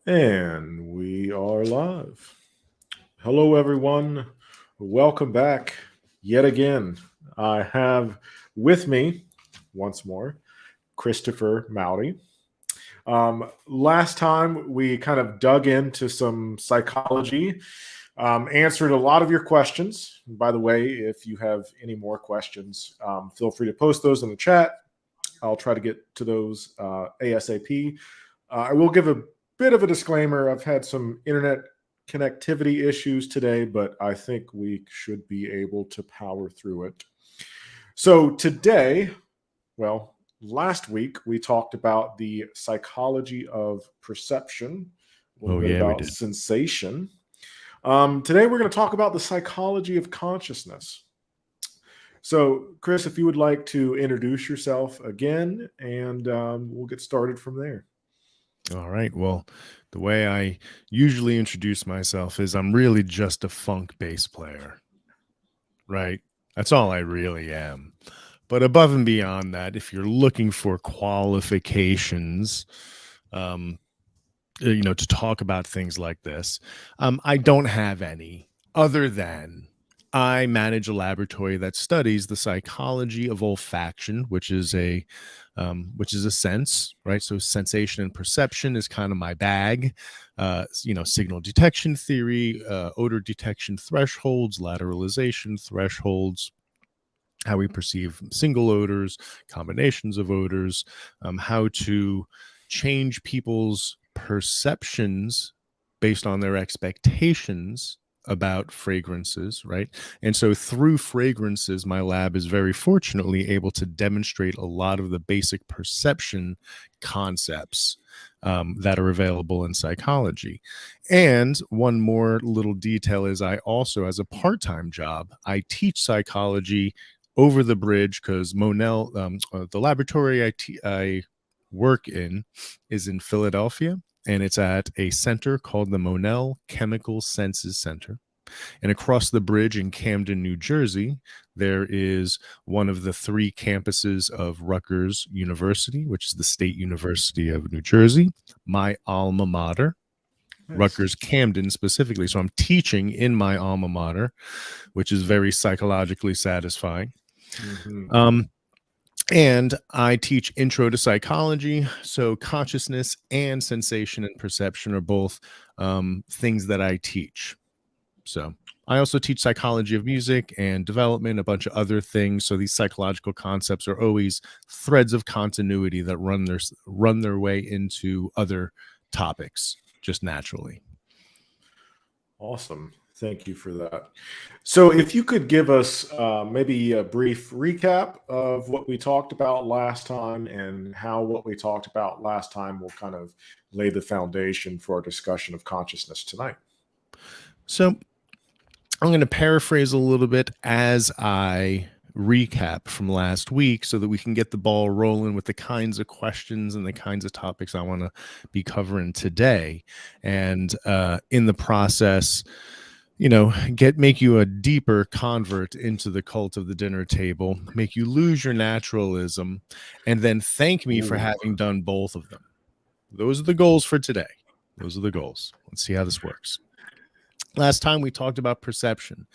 And we are live. Hello, everyone. Welcome back yet again. I have with me, once more, Christopher Maute. Last time we kind of dug into some psychology, answered a lot of your questions. By the way, if you have any more questions, feel free to post those in the chat. I'll try to get to those ASAP. I will give a bit of a disclaimer. I've had some internet connectivity issues today, but I think we should be able to power through it. So today, well, last week we talked about the psychology of perception, a little bit We about did. sensation. Today we're going to talk about the psychology of consciousness. So, Chris, if you would like to introduce yourself again, and we'll get started from there. All right. Well, the way I usually introduce myself is I'm really just a funk bass player, right? That's all I really am. But above and beyond that, if you're looking for qualifications, to talk about things like this, I don't have any other than I manage a laboratory that studies the psychology of olfaction, which is a sense, right? So sensation and perception is kind of my bag. Signal detection theory, odor detection thresholds, lateralization thresholds, how we perceive single odors, combinations of odors, how to change people's perceptions based on their expectations about fragrances, right? And so through fragrances, my lab is very fortunately able to demonstrate a lot of the basic perception concepts that are available in psychology. And one more little detail is I also, as a part-time job, I teach psychology over the bridge because Monell, the laboratory I work in is in Philadelphia, and it's at a center called the Monell Chemical Senses Center. And across the bridge in Camden, New Jersey, there is one of the three campuses of Rutgers University, which is the State University of New Jersey, my alma mater. Nice. Rutgers Camden specifically. So I'm teaching in my alma mater, which is very psychologically satisfying. Mm-hmm. And I teach intro to psychology. So consciousness and sensation and perception are both things that I teach. So I also teach psychology of music and development, a bunch of other things. So these psychological concepts are always threads of continuity that run their way into other topics just naturally. Awesome. Thank you for that. So if you could give us maybe a brief recap of what we talked about last time and how what we talked about last time will kind of lay the foundation for our discussion of consciousness tonight. So I'm going to paraphrase a little bit as I recap from last week so that we can get the ball rolling with the kinds of questions and the kinds of topics I want to be covering today. And in the process, make you a deeper convert into the cult of the dinner table, make you lose your naturalism, and then thank me for having done both of them. Those are the goals for today. Those are the goals. Let's see how this works. Last time we talked about perception.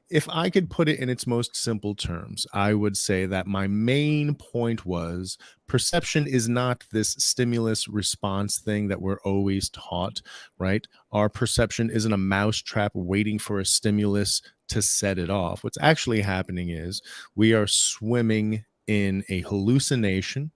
If I could put it in its most simple terms, I would say that my main point was perception is not this stimulus response thing that we're always taught, right? Our perception isn't a mousetrap waiting for a stimulus to set it off. What's actually happening is we are swimming in a hallucination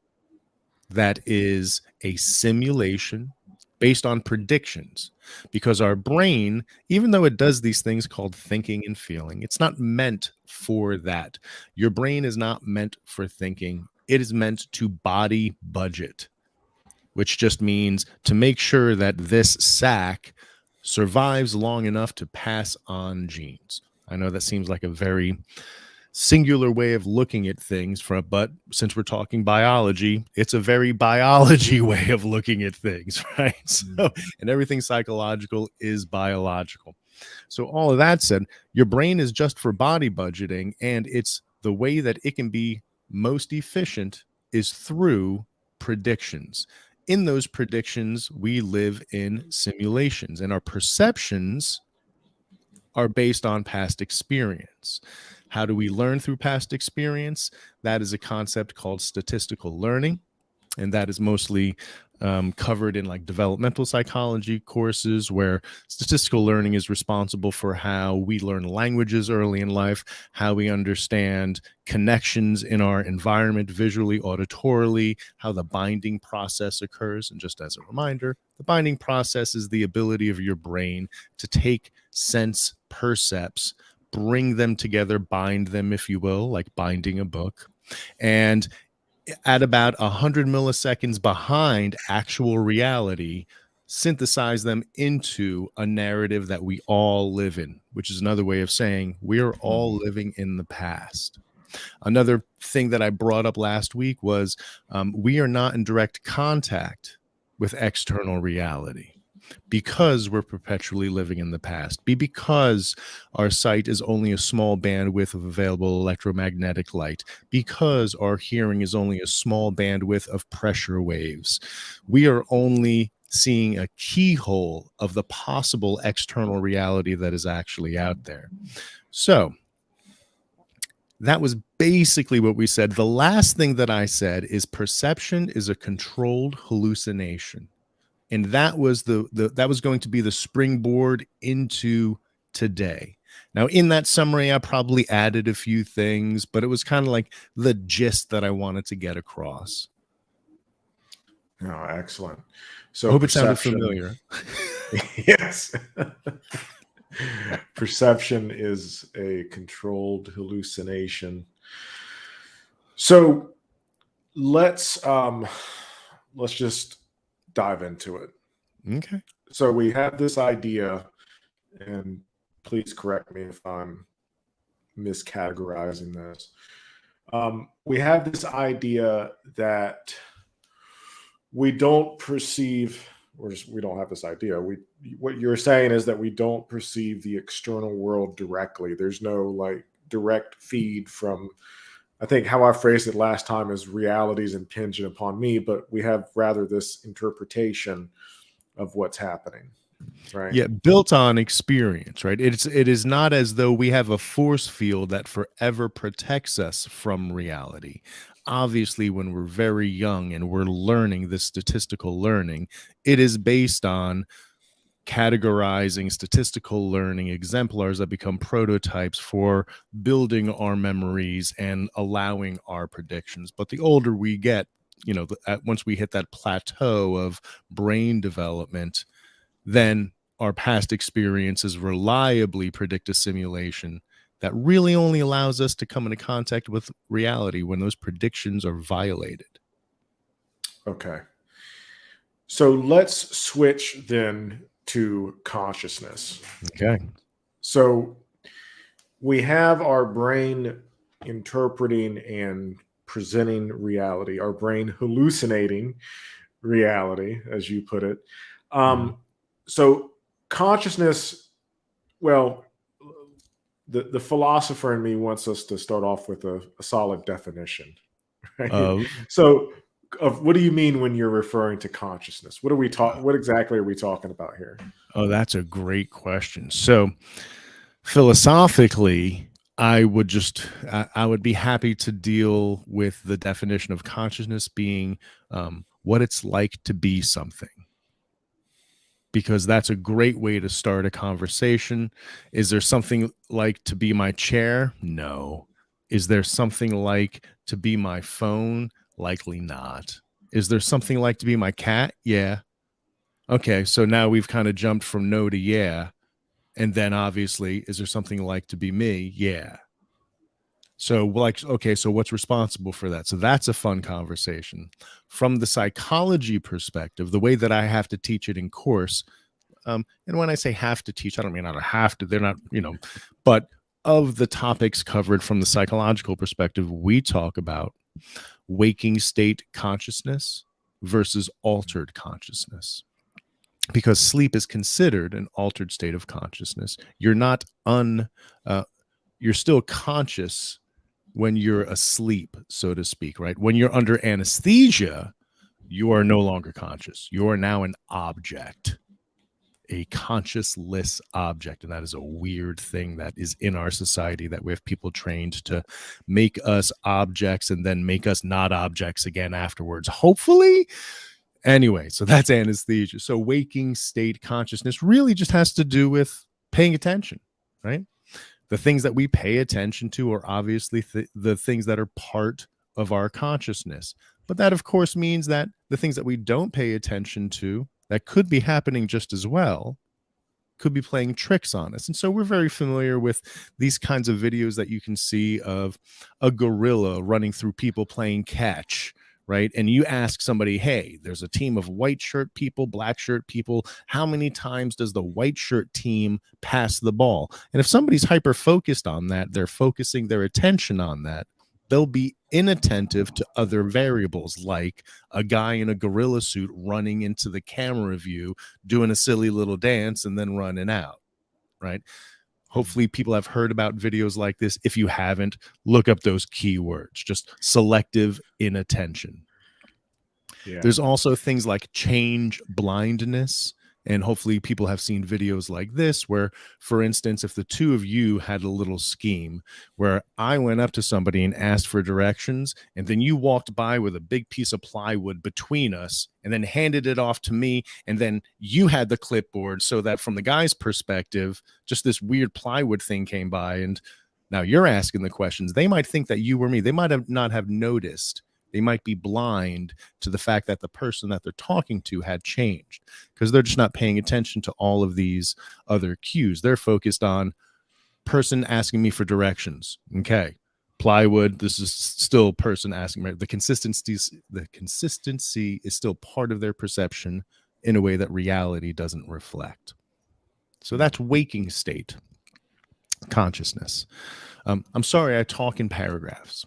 that is a simulation based on predictions, because our brain, even though it does these things called thinking and feeling, it's not meant for that. Your brain is not meant for thinking. It is meant to body budget, which just means to make sure that this sac survives long enough to pass on genes. I know that seems like a very singular way of looking at things, but since we're talking biology, it's a very biology way of looking at things, right? So, and everything psychological is biological. So all of that said, your brain is just for body budgeting, and it's the way that it can be most efficient is through predictions. in those predictions, we live in simulations, and our perceptions are based on past experience. How do we learn through past experience? That is a concept called statistical learning, and that is mostly covered in like developmental psychology courses, where statistical learning is responsible for how we learn languages early in life, how we understand connections in our environment visually, auditorily, how the binding process occurs. And just as a reminder, the binding process is the ability of your brain to take sense percepts, bring them together, bind them, if you will, like binding a book, and at about 100 milliseconds behind actual reality, synthesize them into a narrative that we all live in, which is another way of saying we're all living in the past. Another thing that I brought up last week was we are not in direct contact with external reality, because we're perpetually living in the past, because our sight is only a small bandwidth of available electromagnetic light, because our hearing is only a small bandwidth of pressure waves. We are only seeing a keyhole of the possible external reality that is actually out there. So that was basically what we said. The last thing that I said is perception is a controlled hallucination. And that was that was going to be the springboard into today. Now, in that summary, I probably added a few things, but it was kind of like the gist that I wanted to get across. Oh, excellent. I So hope it sounded perception, familiar. yes. Perception is a controlled hallucination. So let's just dive into it. Okay. So we have this idea, and please correct me if I'm miscategorizing this. We have this idea that we don't perceive, or just, we don't have this idea. What you're saying is that we don't perceive the external world directly. There's no like direct feed from, I think how I phrased it last time is realities impingent upon me, but we have rather this interpretation of what's happening, right? Yeah, built on experience, right? It is not as though we have a force field that forever protects us from reality. Obviously, when we're very young and we're learning this statistical learning, it is based on categorizing statistical learning exemplars that become prototypes for building our memories and allowing our predictions. But the older we get, once we hit that plateau of brain development, then our past experiences reliably predict a simulation that really only allows us to come into contact with reality when those predictions are violated. Okay. So let's switch then to consciousness. Okay. So we have our brain interpreting and presenting reality, our brain hallucinating reality, as you put it. So consciousness, well, the philosopher in me wants us to start off with a solid definition. Right? So what do you mean when you're referring to consciousness? What are we what exactly are we talking about here? Oh, that's a great question. So philosophically, I would be happy to deal with the definition of consciousness being what it's like to be something, because that's a great way to start a conversation. Is there something like to be my chair? No. Is there something like to be my phone? Likely not. Is there something like to be my cat? Yeah. Okay, so now we've kind of jumped from no to yeah. And then obviously, is there something like to be me? Yeah. So like, okay, so what's responsible for that? So that's a fun conversation. From the psychology perspective, the way that I have to teach it in course, and when I say have to teach, I don't mean I don't have to, they're not, but of the topics covered from the psychological perspective, we talk about waking state consciousness versus altered consciousness. Because sleep is considered an altered state of consciousness. You're not you're still conscious when you're asleep, so to speak, right? When you're under anesthesia, you are no longer conscious. You are now an object, a consciousless object. And that is a weird thing that is in our society, that we have people trained to make us objects and then make us not objects again afterwards, hopefully. Anyway, so that's anesthesia. So waking state consciousness really just has to do with paying attention, right? The things that we pay attention to are obviously the things that are part of our consciousness. But that, of course, means that the things that we don't pay attention to that could be happening just as well could be playing tricks on us. And so we're very familiar with these kinds of videos that you can see of a gorilla running through people playing catch, right? And you ask somebody, hey, there's a team of white shirt people, black shirt people. How many times does the white shirt team pass the ball? And if somebody's hyper focused on that, they're focusing their attention on that, they'll be inattentive to other variables, like a guy in a gorilla suit running into the camera view, doing a silly little dance and then running out, right? Hopefully people have heard about videos like this. If you haven't, look up those keywords, just selective inattention. Yeah. There's also things like change blindness. And hopefully people have seen videos like this where, for instance, if the two of you had a little scheme where I went up to somebody and asked for directions, and then you walked by with a big piece of plywood between us and then handed it off to me, and then you had the clipboard, so that from the guy's perspective, just this weird plywood thing came by, and now you're asking the questions. They might think that you were me. They might have not have noticed. They might be blind to the fact that the person that they're talking to had changed, because they're just not paying attention to all of these other cues. They're focused on person asking me for directions. Okay. Plywood, this is still person asking me. The consistency is still part of their perception in a way that reality doesn't reflect. So that's waking state consciousness. I'm sorry I talk in paragraphs.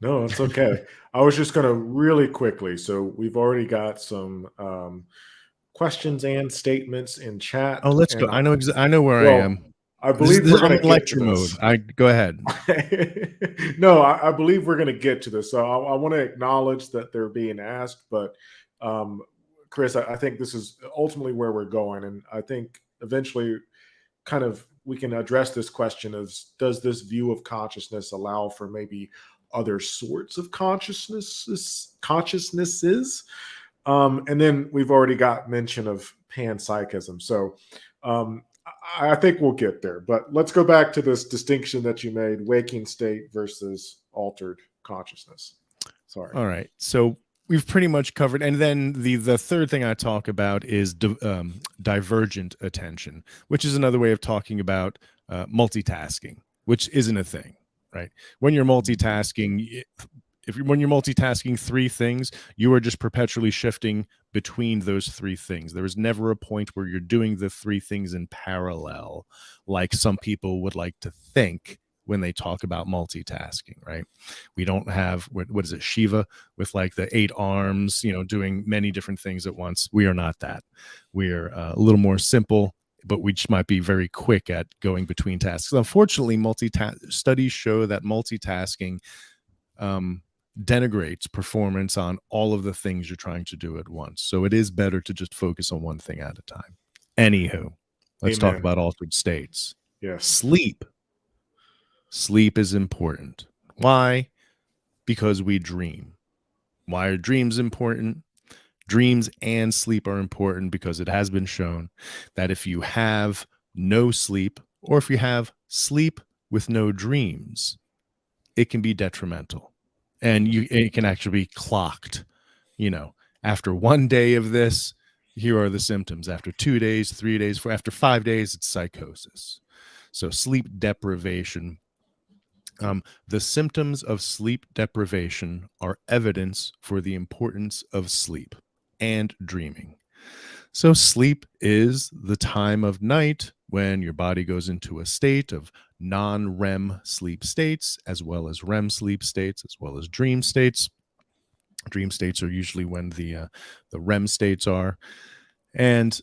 No, it's okay. I was just going to really quickly. So we've already got some questions and statements in chat. Oh, let's go. I know where I am. I believe we're going to get to this. Go ahead. No, I believe we're going to get to this. So I want to acknowledge that they're being asked, but Chris, I think this is ultimately where we're going. And I think eventually kind of we can address this question of, does this view of consciousness allow for maybe other sorts of consciousnesses? And then we've already got mention of panpsychism. So I think we'll get there, but let's go back to this distinction that you made, waking state versus altered consciousness. Sorry. All right. So we've pretty much covered. And then the third thing I talk about is divergent attention, which is another way of talking about multitasking, which isn't a thing, right? When you're multitasking, when you're multitasking three things, you are just perpetually shifting between those three things. There is never a point where you're doing the three things in parallel, like some people would like to think when they talk about multitasking, right? We don't have, what is it, Shiva with like the 8 arms, doing many different things at once. We are not that. We're a little more simple, but we just might be very quick at going between tasks. Unfortunately, studies show that multitasking denigrates performance on all of the things you're trying to do at once. So it is better to just focus on one thing at a time. Anywho, let's talk about altered states. Yes. Sleep is important. Why? Because we dream. Why are dreams important? Dreams and sleep are important because it has been shown that if you have no sleep, or if you have sleep with no dreams, it can be detrimental. And it can actually be clocked. After 1 day of this, here are the symptoms. After 2 days, 3 days, after 5 days, it's psychosis. So sleep deprivation. The symptoms of sleep deprivation are evidence for the importance of sleep and dreaming. So sleep is the time of night when your body goes into a state of non-REM sleep states, as well as REM sleep states, as well as dream states. Dream states are usually when the REM states are. And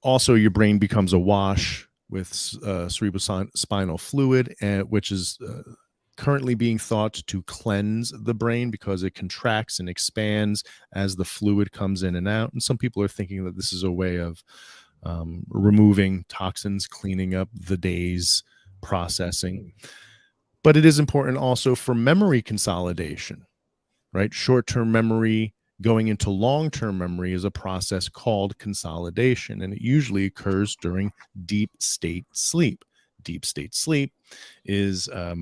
also your brain becomes awash with cerebrospinal fluid, which is currently being thought to cleanse the brain because it contracts and expands as the fluid comes in and out. And some people are thinking that this is a way of removing toxins, cleaning up the day's processing. But it is important also for memory consolidation, right? Short-term memory going into long-term memory is a process called consolidation, and it usually occurs during deep state sleep. Deep state sleep is a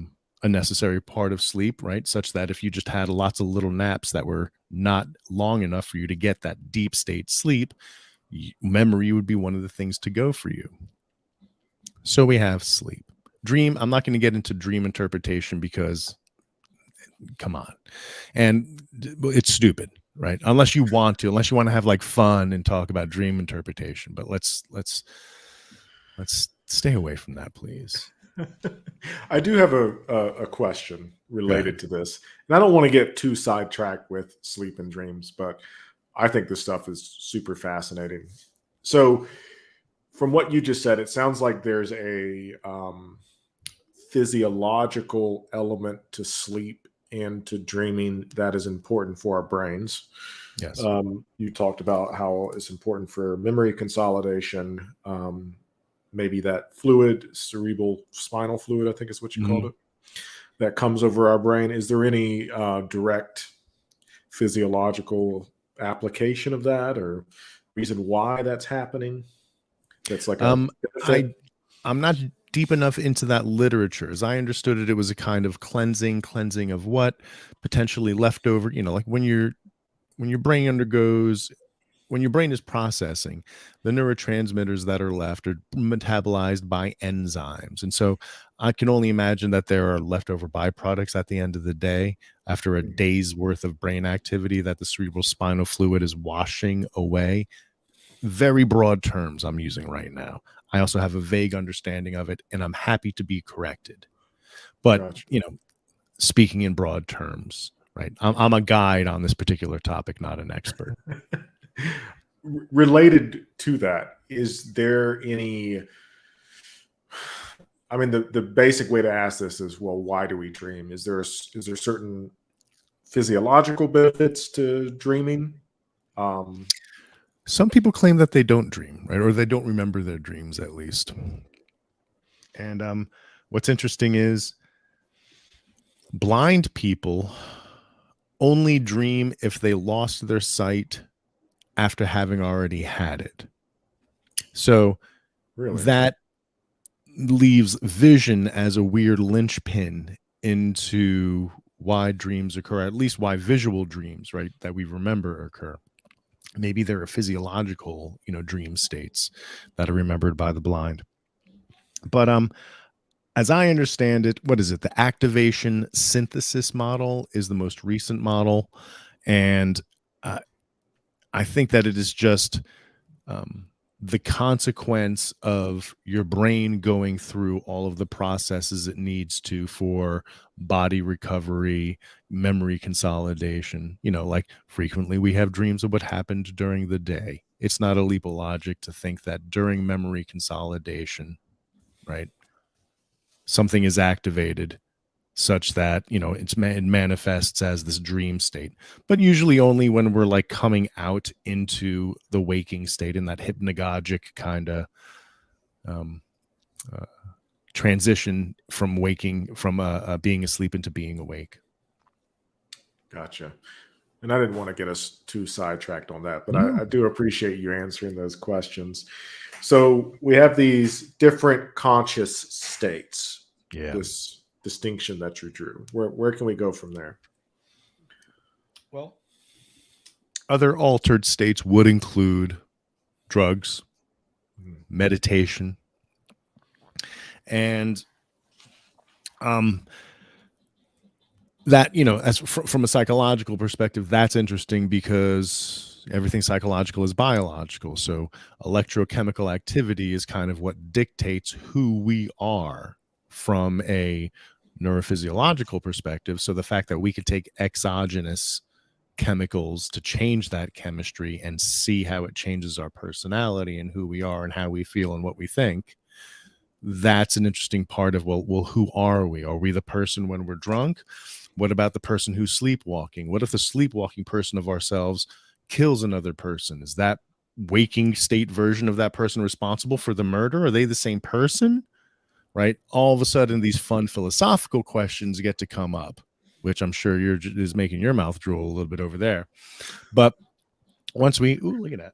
necessary part of sleep, right? Such that if you just had lots of little naps that were not long enough for you to get that deep state sleep, memory would be one of the things to go for you. So we have sleep. Dream, I'm not going to get into dream interpretation because come on. And it's stupid, right? Unless you want to have like fun and talk about dream interpretation, but let's stay away from that, please. I do have a question related to this, and I don't want to get too sidetracked with sleep and dreams, but I think this stuff is super fascinating. So, from what you just said, it sounds like there's a physiological element to sleep and to dreaming that is important for our brains. Yes. You talked about how it's important for memory consolidation. Maybe that fluid, cerebral spinal fluid, I think is what you called it, that comes over our brain. Is there any direct physiological application of that or reason why that's happening? That's like I'm not deep enough into that literature. As I understood it, it was a kind of cleansing of what potentially leftover, like when your brain is processing, the neurotransmitters that are left are metabolized by enzymes. And so I can only imagine that there are leftover byproducts at the end of the day after a day's worth of brain activity that the cerebral spinal fluid is washing away. Very broad terms I'm using right now. I also have a vague understanding of it, and I'm happy to be corrected. But, Gotcha. Speaking in broad terms, right? I'm a guide on this particular topic, not an expert. Related to that, is there any, I mean, the basic way to ask this is, well, why do we dream? Is there certain physiological benefits to dreaming? Some people claim that they don't dream, right? Or they don't remember their dreams, at least. And what's interesting is blind people only dream if they lost their sight after having already had it. So that leaves vision as a weird linchpin into why dreams occur, at least why visual dreams, right, that we remember occur. Maybe there are physiological, dream states that are remembered by the blind. But as I understand it, what is it? The activation synthesis model is the most recent model. And I think that it is just the consequence of your brain going through all of the processes it needs to for body recovery, memory consolidation. Like frequently we have dreams of what happened during the day. It's not a leap of logic to think that during memory consolidation, right, something is activated such that it manifests as this dream state, but usually only when we're like coming out into the waking state in that hypnagogic kind of transition from being asleep into being awake. Gotcha. And I didn't want to get us too sidetracked on that, but I do appreciate you answering those questions. So we have these different conscious states. Yeah. This distinction that you drew. Where can we go from there? Well, other altered states would include drugs, meditation, and that, as from a psychological perspective, that's interesting because everything psychological is biological. So electrochemical activity is kind of what dictates who we are from a neurophysiological perspective. So the fact that we could take exogenous chemicals to change that chemistry and see how it changes our personality and who we are and how we feel and what we think, that's an interesting part of, well, who are we? Are we the person when we're drunk? What about the person who's sleepwalking? What if the sleepwalking person of ourselves kills another person? Is that waking state version of that person responsible for the murder? Are they the same person? Right? All of a sudden, these fun philosophical questions get to come up, which I'm sure is making your mouth drool a little bit over there. But once we, ooh, look at that.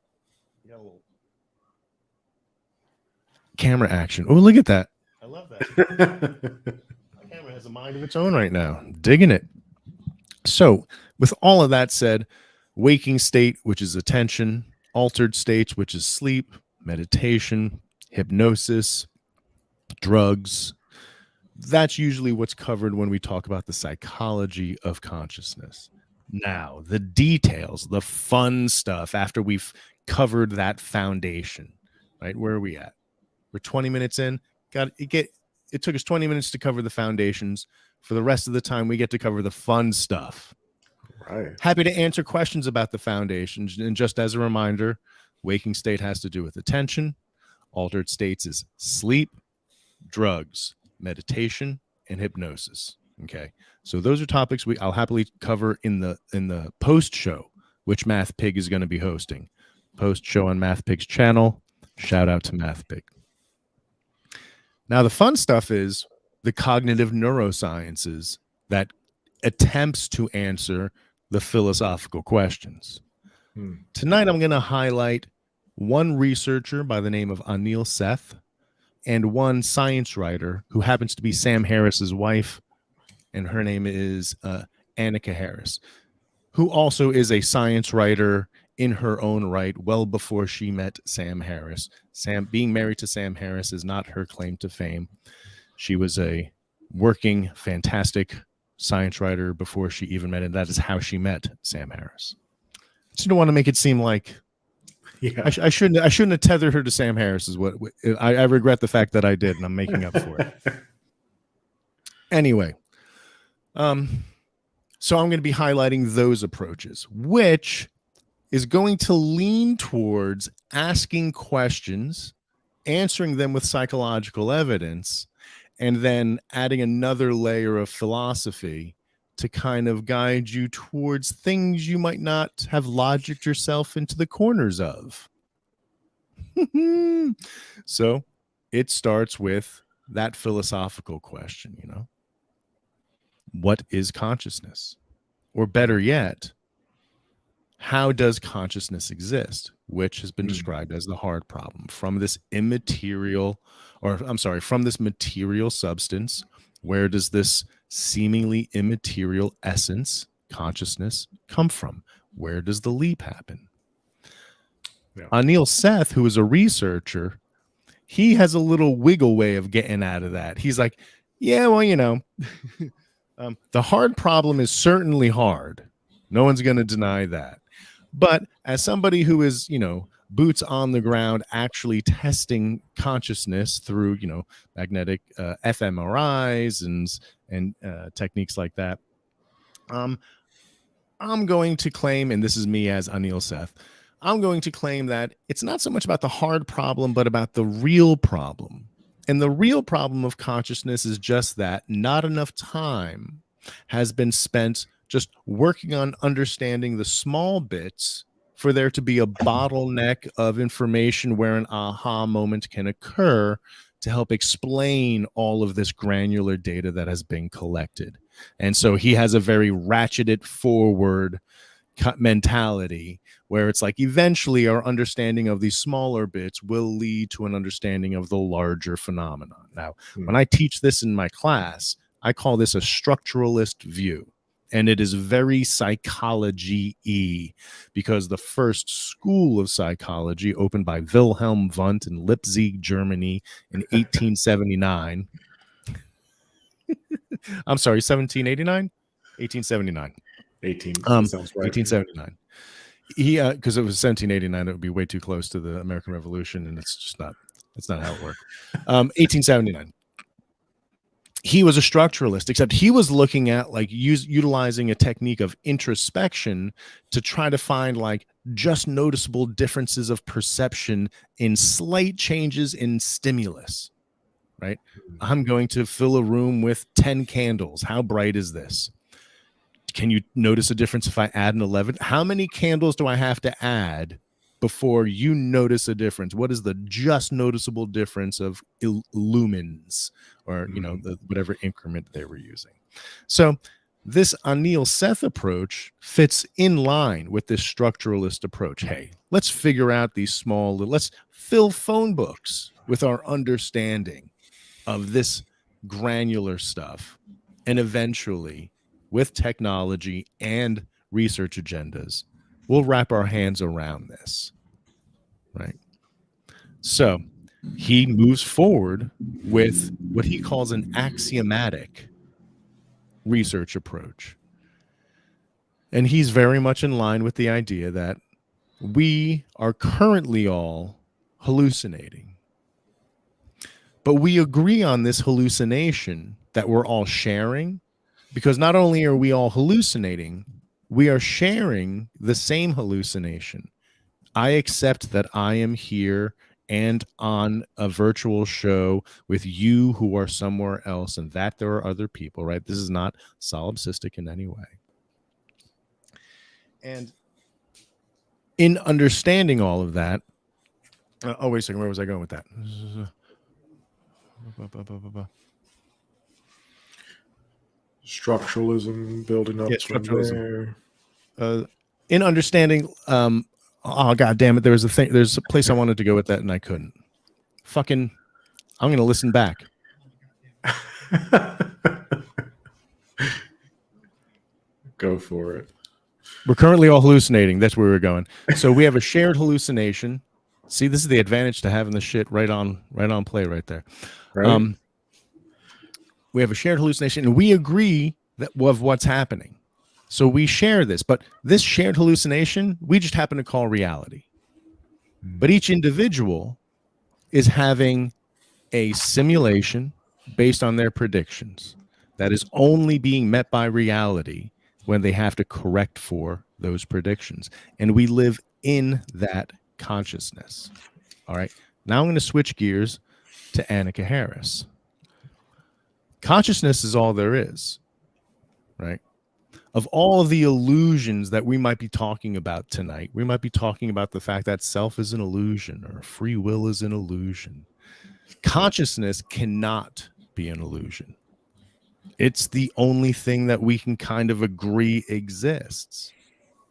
You got a little camera action. Oh, look at that. I love that. My camera has a mind of its own right now. Digging it. So, with all of that said, waking state, which is attention, altered states, which is sleep, meditation, hypnosis, drugs, that's usually what's covered when we talk about the psychology of consciousness. Now, the details, the fun stuff, after we've covered that foundation, right? Where are we at? We're 20 minutes in. It took us 20 minutes to cover the foundations. For the rest of the time, we get to cover the fun stuff. Right. Happy to answer questions about the foundations. And just as a reminder, waking state has to do with attention. Altered states is sleep, drugs, meditation, and hypnosis. Okay. So those are topics I'll happily cover in the post show, which Math Pig is going to be hosting. Post show on Math Pig's channel. Shout out to Math Pig. Now, the fun stuff is the cognitive neurosciences that attempts to answer the philosophical questions. Tonight, I'm going to highlight one researcher by the name of Anil Seth and one science writer who happens to be Sam Harris's wife, and her name is Annika Harris, who also is a science writer in her own right, well before she met Sam Harris. Being married to Sam Harris is not her claim to fame. She was a working, fantastic science writer before she even met him. That is how she met Sam Harris. Just don't want to make it seem like I shouldn't have tethered her to Sam Harris. Is what I regret the fact that I did, and I'm making up for it. Anyway, so I'm going to be highlighting those approaches, which is going to lean towards asking questions, answering them with psychological evidence, and then adding another layer of philosophy to kind of guide you towards things you might not have logicked yourself into the corners of. So it starts with that philosophical question, what is consciousness? Or better yet, how does consciousness exist? Which has been described as the hard problem. From this material substance, where does this seemingly immaterial essence, consciousness, come from? Where does the leap happen? Yeah. Anil Seth, who is a researcher, he has a little wiggle way of getting out of that. He's like, yeah, well, the hard problem is certainly hard. No one's going to deny that. But as somebody who is, boots on the ground, actually testing consciousness through, magnetic fMRIs and techniques like that, I'm going to claim, and this is me as Anil Seth, I'm going to claim that it's not so much about the hard problem, but about the real problem. And the real problem of consciousness is just that not enough time has been spent just working on understanding the small bits for there to be a bottleneck of information where an aha moment can occur to help explain all of this granular data that has been collected. And so he has a very ratcheted forward mentality where it's like eventually our understanding of these smaller bits will lead to an understanding of the larger phenomenon. Now, when I teach this in my class, I call this a structuralist view. And it is very psychology-y because the first school of psychology opened by Wilhelm Wundt in Leipzig, Germany in 1879. I'm sorry, 1789? 1879. sounds right. 1879. He because it was 1789, it would be way too close to the American Revolution, and that's not how it worked. 1879. He was a structuralist, except he was looking at utilizing a technique of introspection to try to find just noticeable differences of perception in slight changes in stimulus. right? I'm going to fill a room with 10 candles. How bright is this? Can you notice a difference if I add an 11? How many candles do I have to add before you notice a difference? What is the just noticeable difference of lumens, or whatever increment they were using? So this Anil Seth approach fits in line with this structuralist approach. Hey, let's figure out these let's fill phone books with our understanding of this granular stuff, and eventually, with technology and research agendas, we'll wrap our hands around this, right? So he moves forward with what he calls an axiomatic research approach. And he's very much in line with the idea that we are currently all hallucinating. But we agree on this hallucination that we're all sharing, because not only are we all hallucinating, we are sharing the same hallucination. I accept that I am here and on a virtual show with you who are somewhere else, and that there are other people, right? This is not solipsistic in any way. And in understanding all of that, oh, wait a second, where was I going with that? Structuralism, building up from structuralism. There. In understanding, oh god damn it, there's a place I wanted to go with that and I couldn't. Fucking, I'm gonna listen back. Go for it. We're currently all hallucinating. That's where we're going. So we have a shared hallucination. See, this is the advantage to having the shit right on play right there. Right. We have a shared hallucination, and we agree of what's happening. So we share this, but this shared hallucination, we just happen to call reality. But each individual is having a simulation based on their predictions that is only being met by reality when they have to correct for those predictions. And we live in that consciousness. All right. Now I'm going to switch gears to Annika Harris. Consciousness is all there is, right? Of all of the illusions that we might be talking about tonight, we might be talking about the fact that self is an illusion or free will is an illusion. Consciousness cannot be an illusion. It's the only thing that we can kind of agree exists.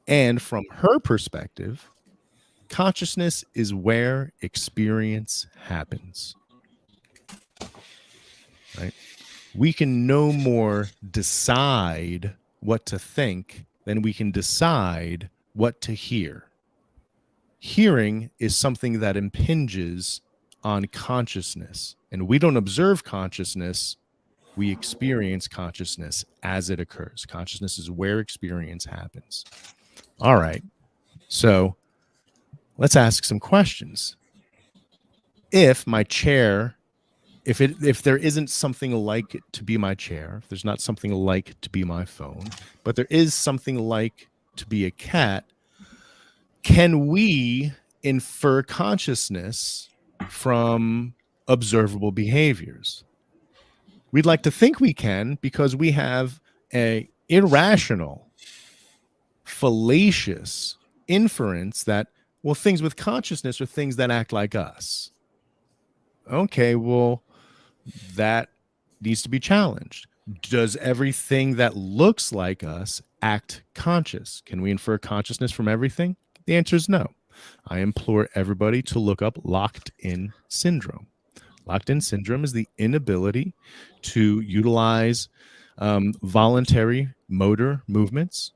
And from her perspective, consciousness is where experience happens. Right? We can no more decide what to think than we can decide what to hear. Hearing is something that impinges on consciousness, and we don't observe consciousness. We experience consciousness as it occurs. Consciousness is where experience happens. All right. So let's ask some questions. If my chair, if there isn't something like it to be my chair, if there's not something like to be my phone, but there is something like to be a cat, can we infer consciousness from observable behaviors? We'd like to think we can, because we have an irrational, fallacious inference that, well, things with consciousness are things that act like us. Okay, well, that needs to be challenged. Does everything that looks like us act conscious? Can we infer consciousness from everything? The answer is no. I implore everybody to look up locked-in syndrome. Locked-in syndrome is the inability to utilize voluntary motor movements,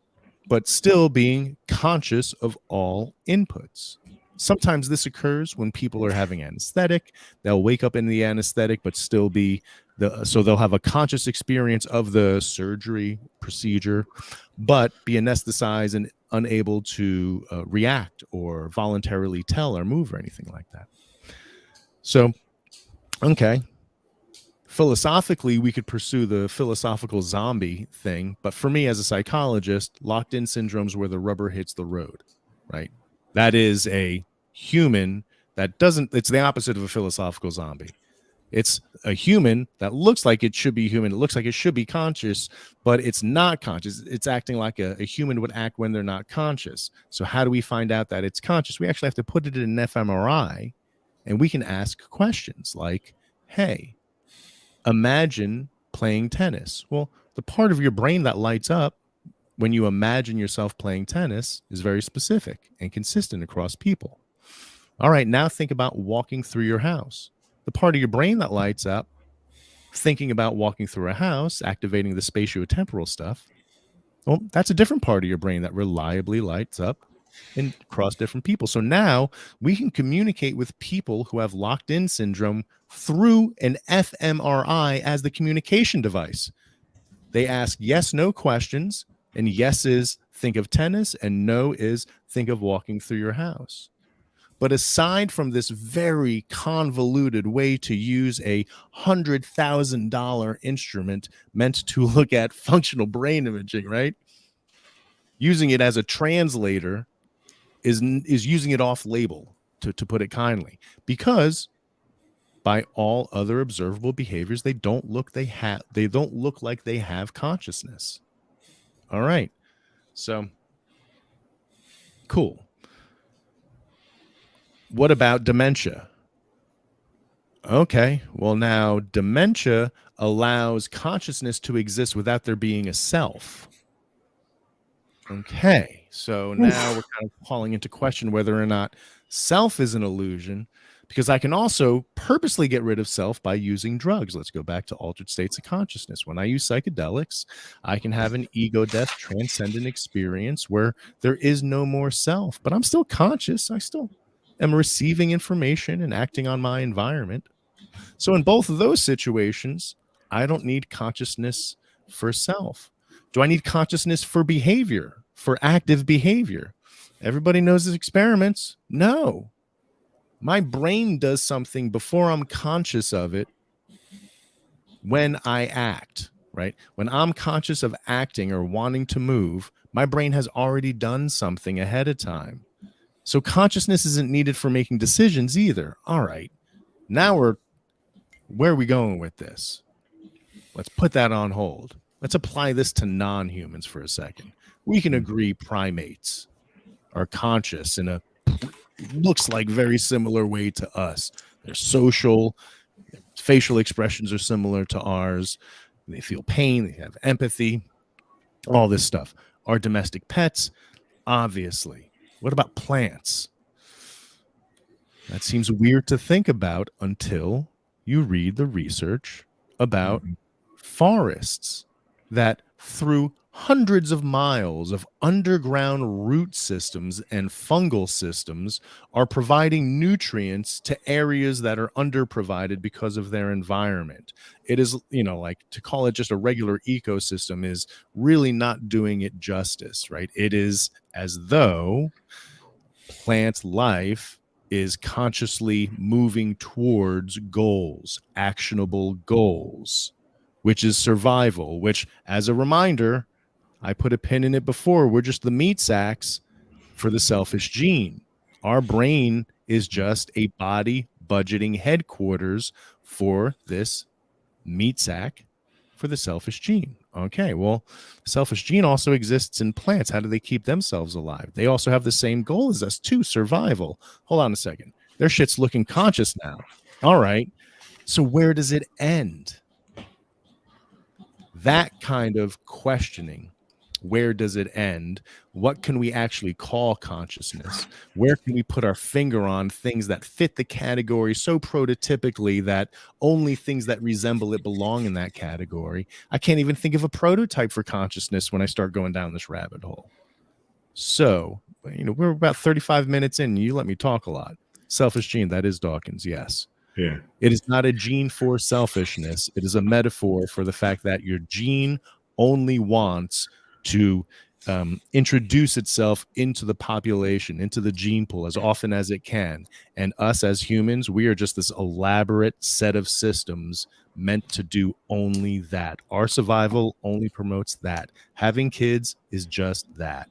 but still being conscious of all inputs. Sometimes this occurs when people are having anesthetic. They'll wake up in the anesthetic, but still be so they'll have a conscious experience of the surgery procedure, but be anesthetized and unable to react or voluntarily tell or move or anything like that. So, okay. Philosophically, we could pursue the philosophical zombie thing, but for me as a psychologist, locked-in syndromes where the rubber hits the road, right? That is a human that doesn't, it's the opposite of a philosophical zombie. It's a human that looks like it should be human. It looks like it should be conscious, but it's not conscious. It's acting like a human would act when they're not conscious. So how do we find out that it's conscious? We actually have to put it in an fMRI, and we can ask questions like, hey, imagine playing tennis. Well, the part of your brain that lights up when you imagine yourself playing tennis is very specific and consistent across people. All right, now think about walking through your house. The part of your brain that lights up thinking about walking through a house, activating the spatiotemporal stuff, well, that's a different part of your brain that reliably lights up and across different people. So now we can communicate with people who have locked-in syndrome through an fMRI as the communication device. They ask yes, no questions, and yes is think of tennis, and no is think of walking through your house. But aside from this very convoluted way to use a $100,000 instrument meant to look at functional brain imaging, right? Using it as a translator is using it off label, to put it kindly, because by all other observable behaviors, they don't look like they have consciousness. All right. So cool. What about dementia? Okay, well, now dementia allows consciousness to exist without there being a self. Okay, so now we're kind of calling into question whether or not self is an illusion, because I can also purposely get rid of self by using drugs. Let's go back to altered states of consciousness. When I use psychedelics, I can have an ego death transcendent experience where there is no more self, but I'm still conscious. I still am receiving information and acting on my environment. So in both of those situations, I don't need consciousness for self. Do I need consciousness for behavior, for active behavior? Everybody knows the experiments. No. My brain does something before I'm conscious of it when I act, right? When I'm conscious of acting or wanting to move, my brain has already done something ahead of time. So consciousness isn't needed for making decisions either. All right. Now where are we going with this? Let's put that on hold. Let's apply this to non-humans for a second. We can agree primates are conscious in a looks like very similar way to us. They're social, their facial expressions are similar to ours. They feel pain, they have empathy, all this stuff. Our domestic pets, obviously. What about plants? That seems weird to think about until you read the research about forests that through hundreds of miles of underground root systems and fungal systems are providing nutrients to areas that are underprovided because of their environment. It is, like to call it just a regular ecosystem is really not doing it justice, right? It is as though plant life is consciously moving towards goals, actionable goals, which is survival, which, as a reminder, I put a pin in it before, we're just the meat sacks for the selfish gene. Our brain is just a body budgeting headquarters for this meat sack for the selfish gene. Okay, well, selfish gene also exists in plants. How do they keep themselves alive? They also have the same goal as us too, survival. Hold on a second. Their shit's looking conscious now. All right. So where does it end? That kind of questioning. Where does it end? What can we actually call consciousness? Where can we put our finger on things that fit the category so prototypically that only things that resemble it belong in that category? I can't even think of a prototype for consciousness when I start going down this rabbit hole. So, we're about 35 minutes in. You let me talk a lot. Selfish gene, that is Dawkins, yes. Yeah. It is not a gene for selfishness. It is a metaphor for the fact that your gene only wants to introduce itself into the population, into the gene pool as often as it can. And us as humans, we are just this elaborate set of systems meant to do only that. Our survival only promotes that. Having kids is just that.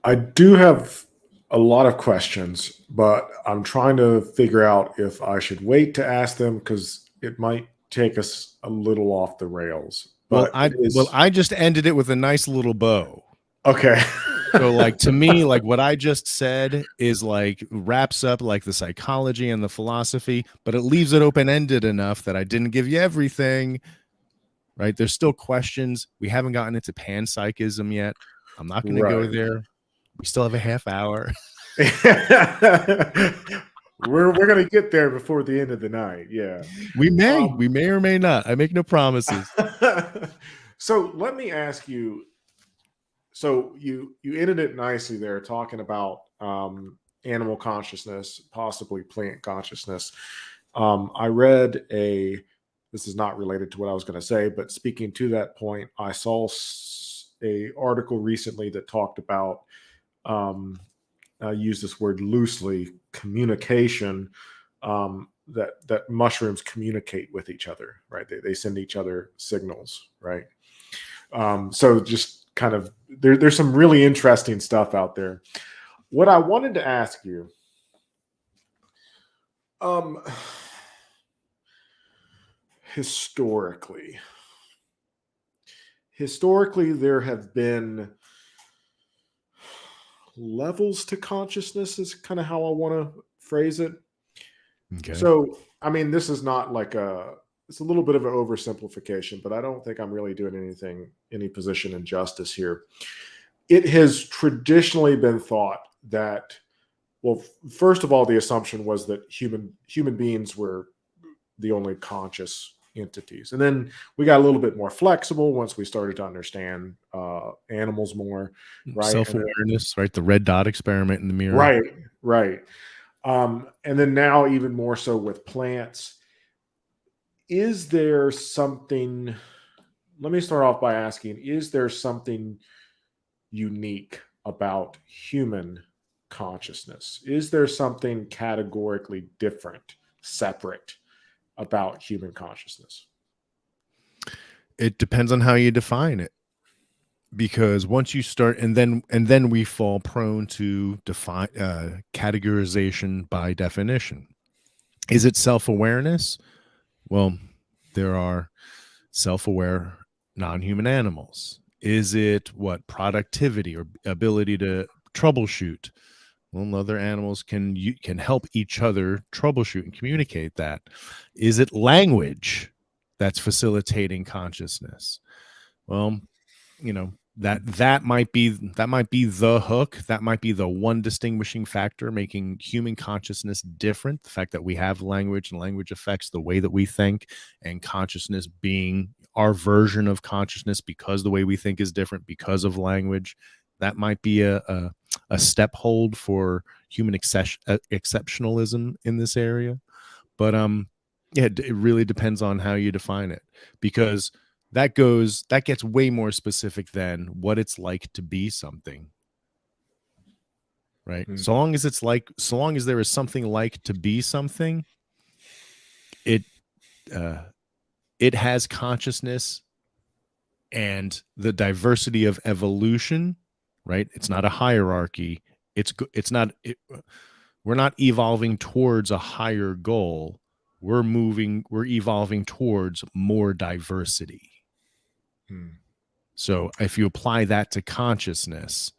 I do have a lot of questions, but I'm trying to figure out if I should wait to ask them because it might take us a little off the rails. Well, But it is I just ended it with a nice little bow. okay. So like to me, like what I just said is like wraps up like the psychology and the philosophy, but it leaves it open-ended enough that I didn't give you everything. Right? There's still questions. We haven't gotten into panpsychism yet. I'm not going to go Right. there. We still have a half hour. we're gonna get there before the end of the night. Yeah. We may or may not. I make no promises. So let me ask you. So you ended it nicely there, talking about animal consciousness, possibly plant consciousness. I read a. This is not related to what I was going to say, but speaking to that point, I saw a article recently that talked about. I use this word loosely, communication, that mushrooms communicate with each other, right? They send each other signals, right? So just kind of there's some really interesting stuff out there. What I wanted to ask you, um, historically, there have been levels to consciousness is kind of how I want to phrase it. Okay. So, I mean, this is not like it's a little bit of an oversimplification, but I don't think I'm really doing any position injustice here. It has traditionally been thought that, well, first of all, the assumption was that human beings were the only conscious entities. And then we got a little bit more flexible once we started to understand animals more, right? Self-awareness, right? The red dot experiment in the mirror. Right. And then now even more so with plants. Is there something, let me start off by asking, is there something unique about human consciousness? Is there something categorically different, separate about human consciousness? It depends on how you define it. Because once you start, and then we fall prone to define categorization by definition. Is it self-awareness? Well, there are self-aware non-human animals. Is it what? Productivity or ability to troubleshoot? Well, other animals can help each other troubleshoot and communicate that. Is it language that's facilitating consciousness? Well, that might be the hook. That might be the one distinguishing factor making human consciousness different. The fact that we have language and language affects the way that we think, and consciousness being our version of consciousness because the way we think is different because of language. That might be a step hold for human exceptionalism in this area. But yeah, it really depends on how you define it, because that gets way more specific than what it's like to be something, right? Mm. So long as there is something like to be something, it has consciousness and the diversity of evolution, right? It's not a hierarchy. We're not evolving towards a higher goal. We're evolving towards more diversity. So if you apply that to consciousness,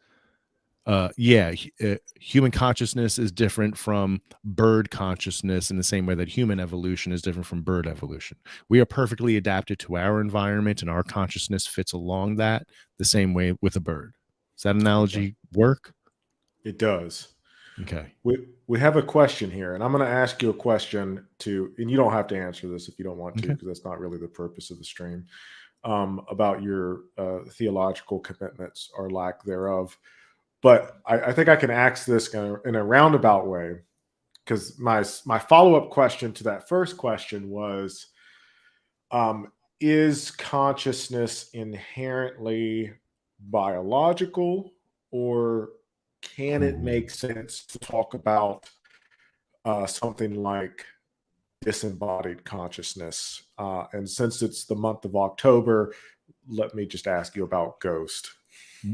human consciousness is different from bird consciousness in the same way that human evolution is different from bird evolution. We are perfectly adapted to our environment, and our consciousness fits along that the same way with a bird. Does that analogy work? It does. Okay. We have a question here, and I'm going to ask you a question and you don't have to answer this if you don't want to, because that's not really the purpose of the stream, about your theological commitments or lack thereof. But I think I can ask this in a roundabout way, because my follow-up question to that first question was, is consciousness inherently biological, or can it make sense to talk about something like disembodied consciousness? And since it's the month of October, let me just ask you about ghost.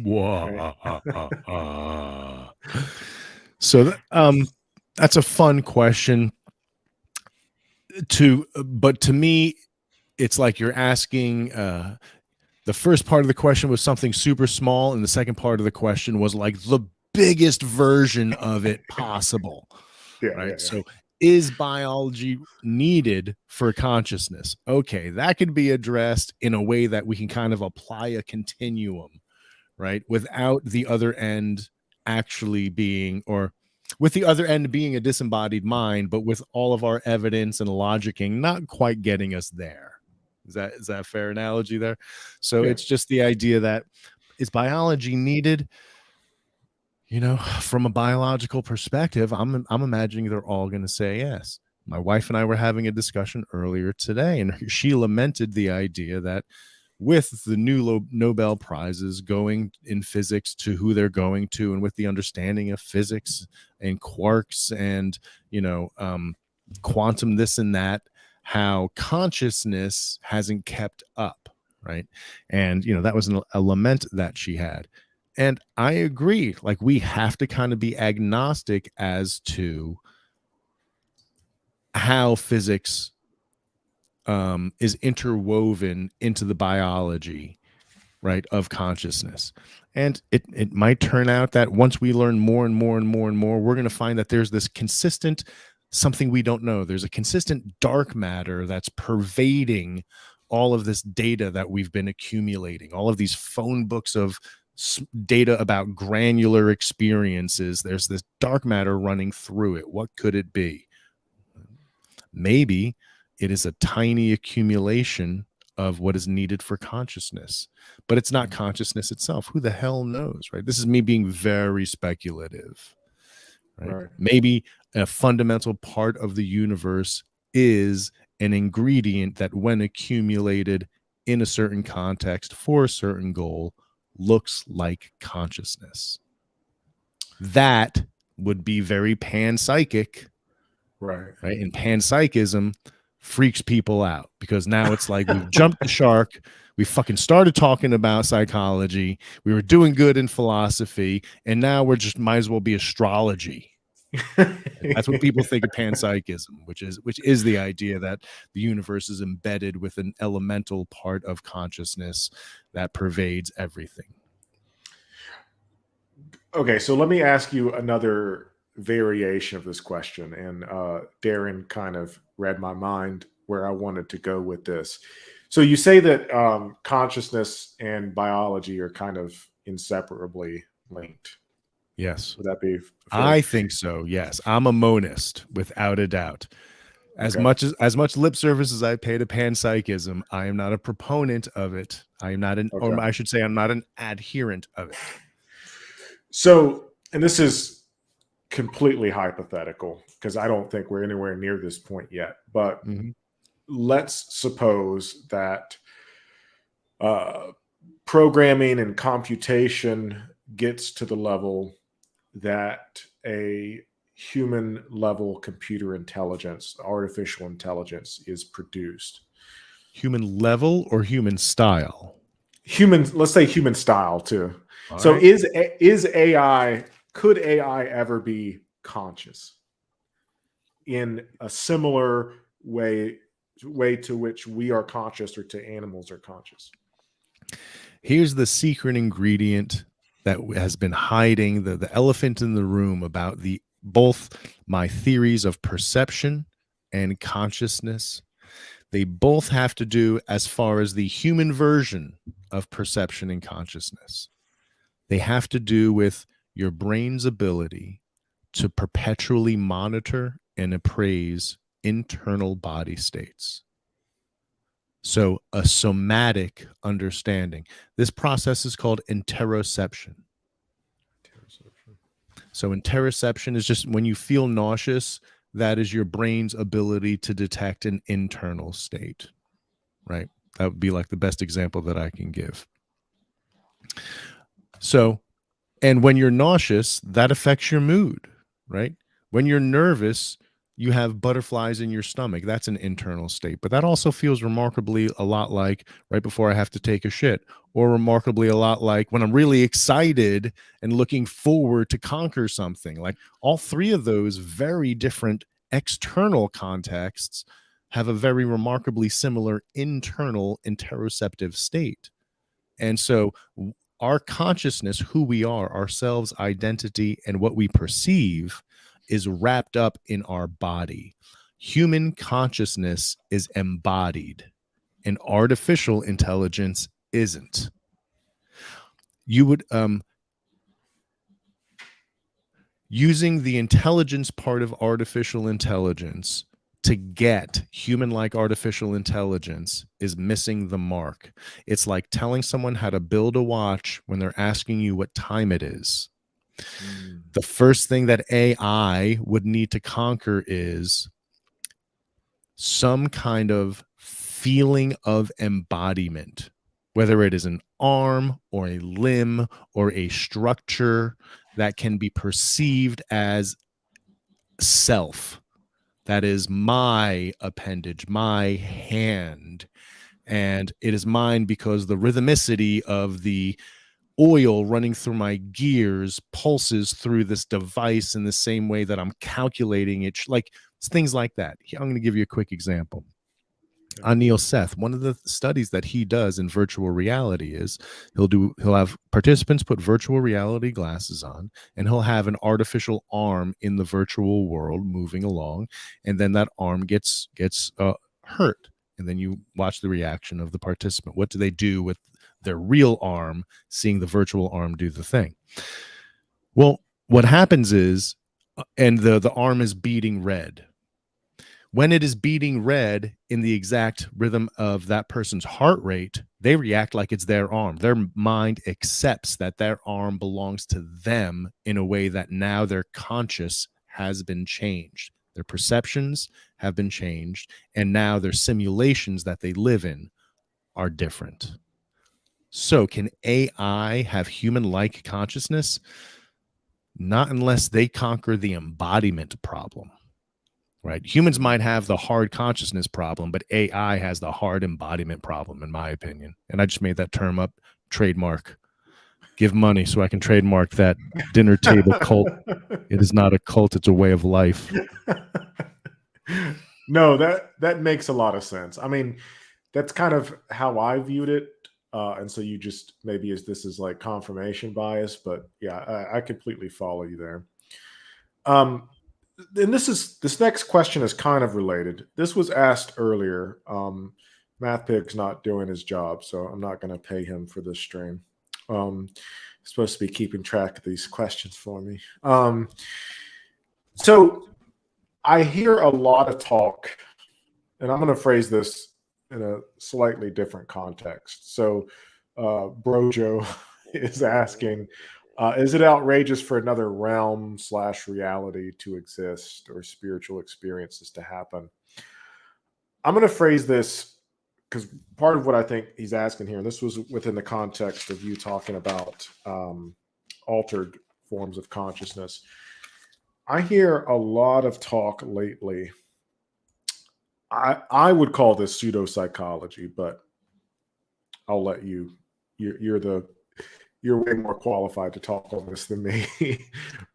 Whoa. So that's a fun question but to me, it's like you're asking, the first part of the question was something super small, and the second part of the question was like the biggest version of it possible. Yeah, Right. yeah, yeah. So is biology needed for consciousness? Okay, that could be addressed in a way that we can kind of apply a continuum, right? Without the other end actually being, or with the other end being a disembodied mind, but with all of our evidence and logicking not quite getting us there. Is that a fair analogy there? So Yeah. it's just the idea that, is biology needed? From a biological perspective, I'm imagining they're all going to say yes. My wife and I were having a discussion earlier today, and she lamented the idea that with the new Nobel Prizes going in physics to who they're going to, and with the understanding of physics and quarks and, quantum this and that, how consciousness hasn't kept up, right? And, that was a lament that she had. And I agree, like we have to kind of be agnostic as to how physics is interwoven into the biology, right, of consciousness. And it might turn out that once we learn more and more and more and more, we're going to find that there's this consistent something we don't know. There's a consistent dark matter that's pervading all of this data that we've been accumulating, all of these phone books of data about granular experiences. There's this dark matter running through it. What could it be? Maybe it is a tiny accumulation of what is needed for consciousness, but it's not consciousness itself. Who the hell knows, right? This is me being very speculative, right? Maybe a fundamental part of the universe is an ingredient that, when accumulated in a certain context for a certain goal, looks like consciousness. That would be very panpsychic, Right. And panpsychism freaks people out, because now it's like we've jumped the shark. We fucking started talking about psychology. We were doing good in philosophy, and now we're just might as well be astrology. That's what people think of panpsychism, which is the idea that the universe is embedded with an elemental part of consciousness that pervades everything. Okay, so let me ask you another variation of this question. And Darren kind of read my mind where I wanted to go with this. So you say that consciousness and biology are kind of inseparably linked. Yes. Would that be fair? I think so. Yes. I'm a monist without a doubt. As much lip service as I pay to panpsychism, I am not a proponent of it. I am not or I should say I'm not an adherent of it. So, and this is completely hypothetical because I don't think we're anywhere near this point yet, but let's suppose that programming and computation gets to the level that a human level computer intelligence, artificial intelligence, is produced. Human level or human style? Let's say human style too. All so right. is AI, could AI ever be conscious in a similar way to which we are conscious or to animals are conscious? Here's the secret ingredient that has been hiding, the elephant in the room about both my theories of perception and consciousness. They both have to do, as far as the human version of perception and consciousness, they have to do with your brain's ability to perpetually monitor and appraise internal body states. So a somatic understanding. This process is called interoception. So interoception is just when you feel nauseous, that is your brain's ability to detect an internal state, right? That would be like the best example that I can give. So, and when you're nauseous, that affects your mood, right? When you're nervous, You have butterflies in your stomach. That's an internal state. But that also feels remarkably a lot like right before I have to take a shit, or remarkably a lot like when I'm really excited and looking forward to conquer something. Like all three of those very different external contexts have a very remarkably similar internal interoceptive state. And so our consciousness, who we are, ourselves, identity, and what we perceive is wrapped up in our body. Human consciousness is embodied, and artificial intelligence isn't. You would using the intelligence part of artificial intelligence to get human-like artificial intelligence is missing the mark. It's like telling someone how to build a watch when they're asking you what time it is. The first thing that AI would need to conquer is some kind of feeling of embodiment, whether it is an arm or a limb or a structure that can be perceived as self. That is my appendage, my hand. And it is mine because the rhythmicity of the oil running through my gears pulses through this device in the same way that I'm calculating it. Like things like that. I'm going to give you a quick example. On Neil Seth, one of the studies that he does in virtual reality is he'll have participants put virtual reality glasses on, and he'll have an artificial arm in the virtual world moving along, and then that arm gets hurt, and then you watch the reaction of the participant. What do they do with their real arm, seeing the virtual arm do the thing? Well, what happens is, and the arm is beating red. When it is beating red in the exact rhythm of that person's heart rate, they react like it's their arm. Their mind accepts that their arm belongs to them in a way that now their conscious has been changed. Their perceptions have been changed, and now their simulations that they live in are different. So can AI have human-like consciousness? Not unless they conquer the embodiment problem. Right? Humans might have the hard consciousness problem, but AI has the hard embodiment problem, in my opinion. And I just made that term up. Trademark. Give money so I can trademark that dinner table cult. It is not a cult, it's a way of life. No, that makes a lot of sense. I mean, that's kind of how I viewed it. And so you just maybe this is like confirmation bias, but yeah, I completely follow you there. And this next question is kind of related. This was asked earlier. MathPig's not doing his job, so I'm not going to pay him for this stream. He's supposed to be keeping track of these questions for me. So I hear a lot of talk, and I'm going to phrase this in a slightly different context. So Brojo is asking, is it outrageous for another realm / reality to exist or spiritual experiences to happen? I'm going to phrase this because part of what I think he's asking here, and this was within the context of you talking about altered forms of consciousness. I hear a lot of talk lately. I would call this pseudopsychology, but I'll let you. You're way more qualified to talk on this than me.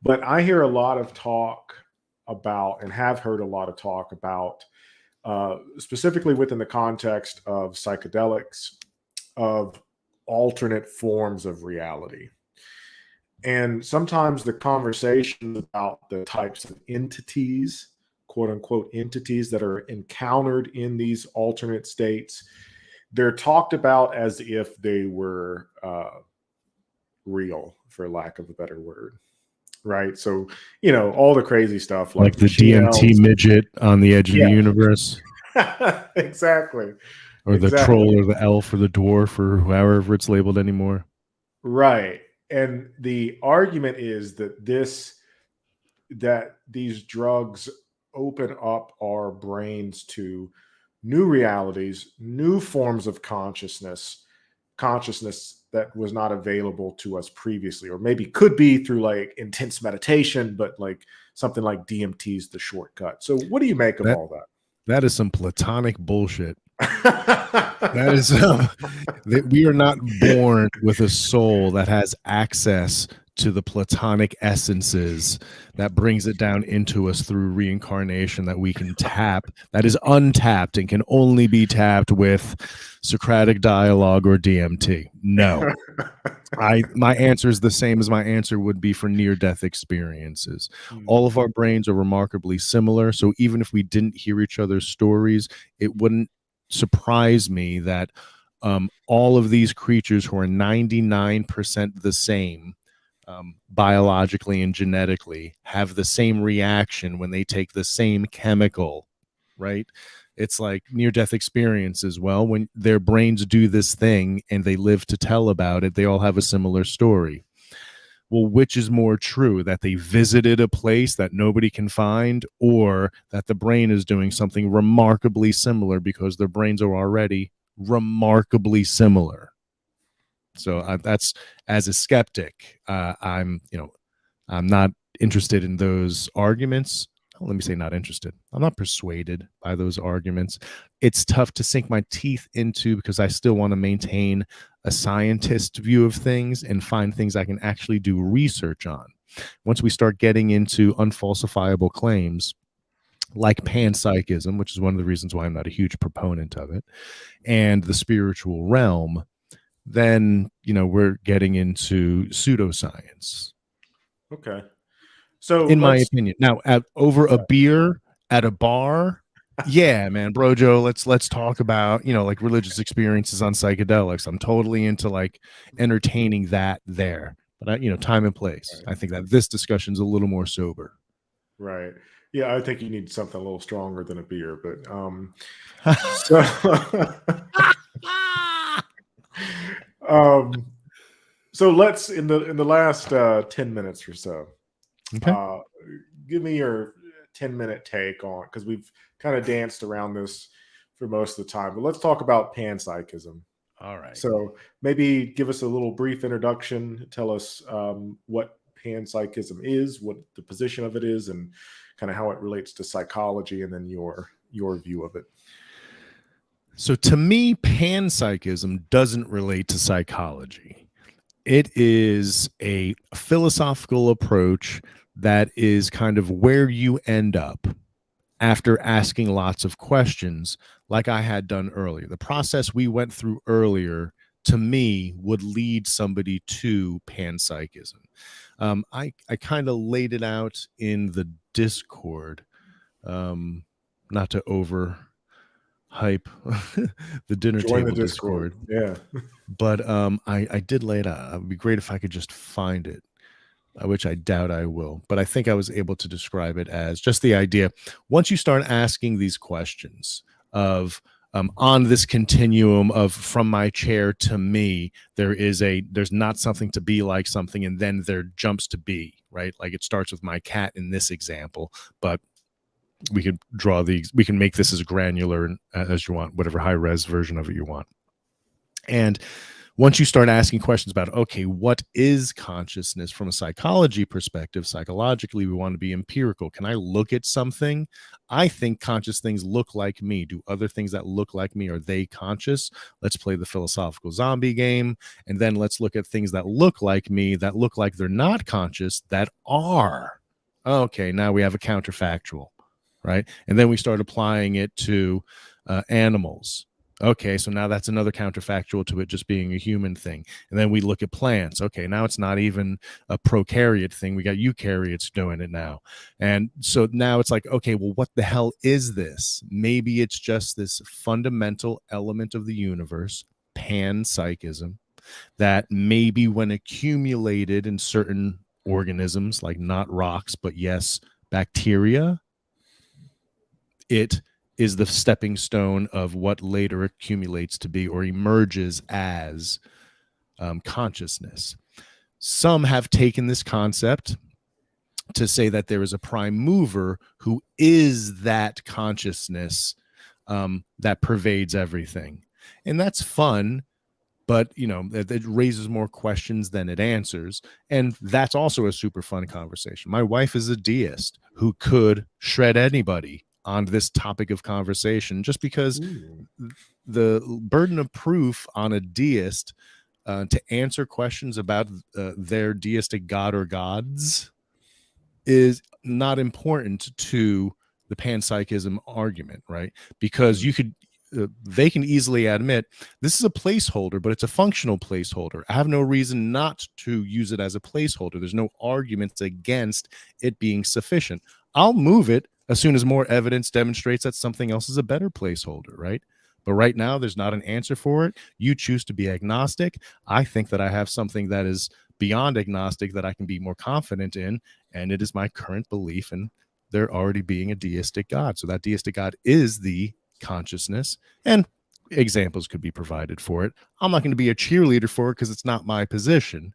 But I hear a lot of talk about, and have heard a lot of talk about, specifically within the context of psychedelics, of alternate forms of reality. And sometimes the conversation about the types of entities, quote unquote entities, that are encountered in these alternate states, they're talked about as if they were real, for lack of a better word, right? So, all the crazy stuff like the DMT midget on the edge of the universe. Exactly. Or the troll or the elf or the dwarf or however it's labeled anymore. Right. And the argument is that these drugs open up our brains to new realities, new forms of consciousness consciousness that was not available to us previously, or maybe could be through like intense meditation, but like something like DMT is the shortcut. So what do you make of all that is some platonic bullshit. that? That is that we are not born with a soul that has access to the platonic essences that brings it down into us through reincarnation that we can tap, that is untapped and can only be tapped with Socratic dialogue or DMT. No. My answer is the same as my answer would be for near-death experiences. All of our brains are remarkably similar, so even if we didn't hear each other's stories, it wouldn't surprise me that all of these creatures who are 99% the same biologically and genetically have the same reaction when they take the same chemical, right? It's like near-death experiences. Well, when their brains do this thing and they live to tell about it, they all have a similar story. Well, which is more true, that they visited a place that nobody can find, or that the brain is doing something remarkably similar because their brains are already remarkably similar? So that's, as a skeptic, I'm not interested in those arguments. Let me say not interested. I'm not persuaded by those arguments. It's tough to sink my teeth into because I still want to maintain a scientist view of things and find things I can actually do research on. Once we start getting into unfalsifiable claims like panpsychism, which is one of the reasons why I'm not a huge proponent of it, and the spiritual realm, then we're getting into pseudoscience. Okay. So in my opinion. Now, over a beer at a bar, yeah, man, Brojo, let's talk about, like religious experiences on psychedelics. I'm totally into like entertaining that there. But time and place. Right. I think that this discussion's a little more sober. Right. Yeah, I think you need something a little stronger than a beer, but so so let's in the last 10 minutes or so. Okay. Give me your 10-minute take on, because we've kind of danced around this for most of the time, but let's talk about panpsychism. All right. So maybe give us a little brief introduction. Tell us what panpsychism is, what the position of it is, and kind of how it relates to psychology, and then your view of it. So to me, panpsychism doesn't relate to psychology. It is a philosophical approach that is kind of where you end up after asking lots of questions, like I had done earlier. The process we went through earlier, to me, would lead somebody to panpsychism. I kind of laid it out in the Discord, not to over hype the dinner Join table the Discord. Yeah. But I did lay it out. It would be great if I could just find it, which I doubt I will. But I think I was able to describe it as just the idea. Once you start asking these questions of on this continuum of from my chair to me, there's not something to be like something, and then there jumps to be, right? Like it starts with my cat in this example, but we can make this as granular as you want, whatever high res version of it you want. And once you start asking questions about, okay, what is consciousness from a psychology perspective? Psychologically, we want to be empirical. Can I look at something? I think conscious things look like me. Do other things that look like me, are they conscious? Let's play the philosophical zombie game. And then let's look at things that look like me, that look like they're not conscious, that are. Okay, now we have a counterfactual, right? And then we start applying it to animals. Okay, so now that's another counterfactual to it just being a human thing. And then we look at plants. Okay, now it's not even a prokaryote thing. We got eukaryotes doing it now. And so now it's like, okay, well, what the hell is this? Maybe it's just this fundamental element of the universe, panpsychism, that maybe when accumulated in certain organisms, like not rocks, but yes, bacteria, it is the stepping stone of what later accumulates to be or emerges as consciousness. Some have taken this concept to say that there is a prime mover who is that consciousness that pervades everything. And that's fun but it raises more questions than it answers, and that's also a super fun conversation. My wife is a deist who could shred anybody on this topic of conversation, just because Ooh. the burden of proof on a deist to answer questions about their deistic god or gods is not important to the panpsychism argument, right? Because Mm. they can easily admit this is a placeholder, but it's a functional placeholder. I have no reason not to use it as a placeholder. There's no arguments against it being sufficient. I'll move it as soon as more evidence demonstrates that something else is a better placeholder, right? But right now, there's not an answer for it. You choose to be agnostic. I think that I have something that is beyond agnostic that I can be more confident in, and it is my current belief in there already being a deistic God. So that deistic God is the consciousness, and examples could be provided for it. I'm not going to be a cheerleader for it because it's not my position,